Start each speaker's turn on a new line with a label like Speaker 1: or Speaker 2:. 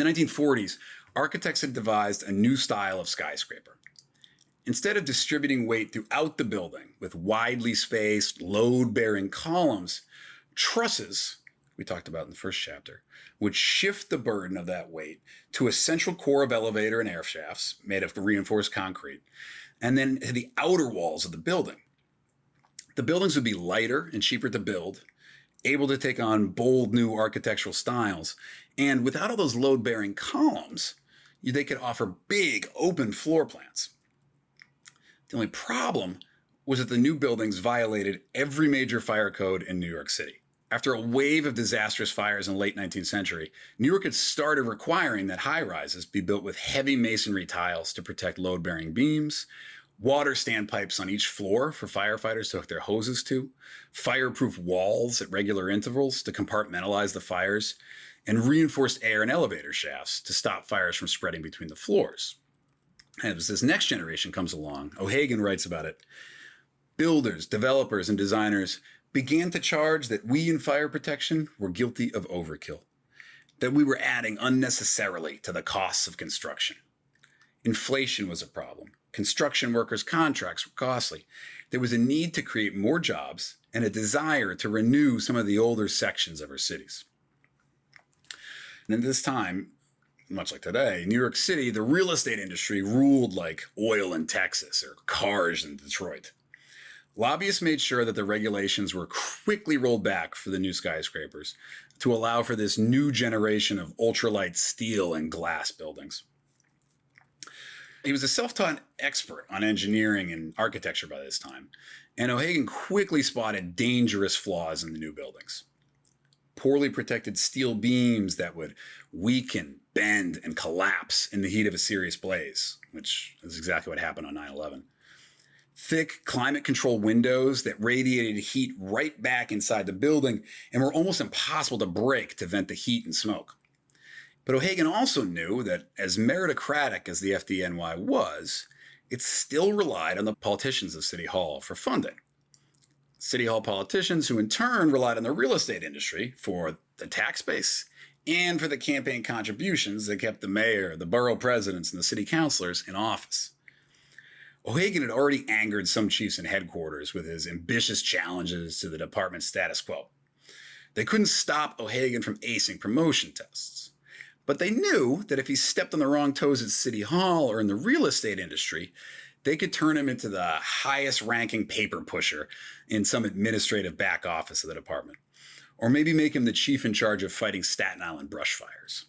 Speaker 1: In the 1940s, architects had devised a new style of skyscraper. Instead of distributing weight throughout the building with widely spaced, load-bearing columns, trusses, we talked about in the first chapter, would shift the burden of that weight to a central core of elevator and air shafts made of reinforced concrete, and then to the outer walls of the building. The buildings would be lighter and cheaper to build, able to take on bold new architectural styles, and without all those load-bearing columns, they could offer big open floor plans. The only problem was that the new buildings violated every major fire code in New York City. After a wave of disastrous fires in the late 19th century, New York had started requiring that high-rises be built with heavy masonry tiles to protect load-bearing beams, water standpipes on each floor for firefighters to hook their hoses to, fireproof walls at regular intervals to compartmentalize the fires, and reinforced air and elevator shafts to stop fires from spreading between the floors. As this next generation comes along, O'Hagan writes about it, builders, developers, and designers began to charge that we in fire protection were guilty of overkill, that we were adding unnecessarily to the costs of construction. Inflation was a problem. Construction workers' contracts were costly. There was a need to create more jobs and a desire to renew some of the older sections of our cities. And at this time, much like today, New York City, the real estate industry ruled like oil in Texas or cars in Detroit. Lobbyists made sure that the regulations were quickly rolled back for the new skyscrapers to allow for this new generation of ultralight steel and glass buildings. He was a self-taught expert on engineering and architecture by this time, and O'Hagan quickly spotted dangerous flaws in the new buildings. Poorly protected steel beams that would weaken, bend, and collapse in the heat of a serious blaze, which is exactly what happened on 9/11. Thick, climate-controlled windows that radiated heat right back inside the building and were almost impossible to break to vent the heat and smoke. But O'Hagan also knew that as meritocratic as the FDNY was, it still relied on the politicians of City Hall for funding. City Hall politicians who in turn relied on the real estate industry for the tax base and for the campaign contributions that kept the mayor, the borough presidents, and the city councilors in office. O'Hagan had already angered some chiefs in headquarters with his ambitious challenges to the department's status quo. They couldn't stop O'Hagan from acing promotion tests. But they knew that if he stepped on the wrong toes at City Hall or in the real estate industry, they could turn him into the highest ranking paper pusher in some administrative back office of the department. Or maybe make him the chief in charge of fighting Staten Island brush fires.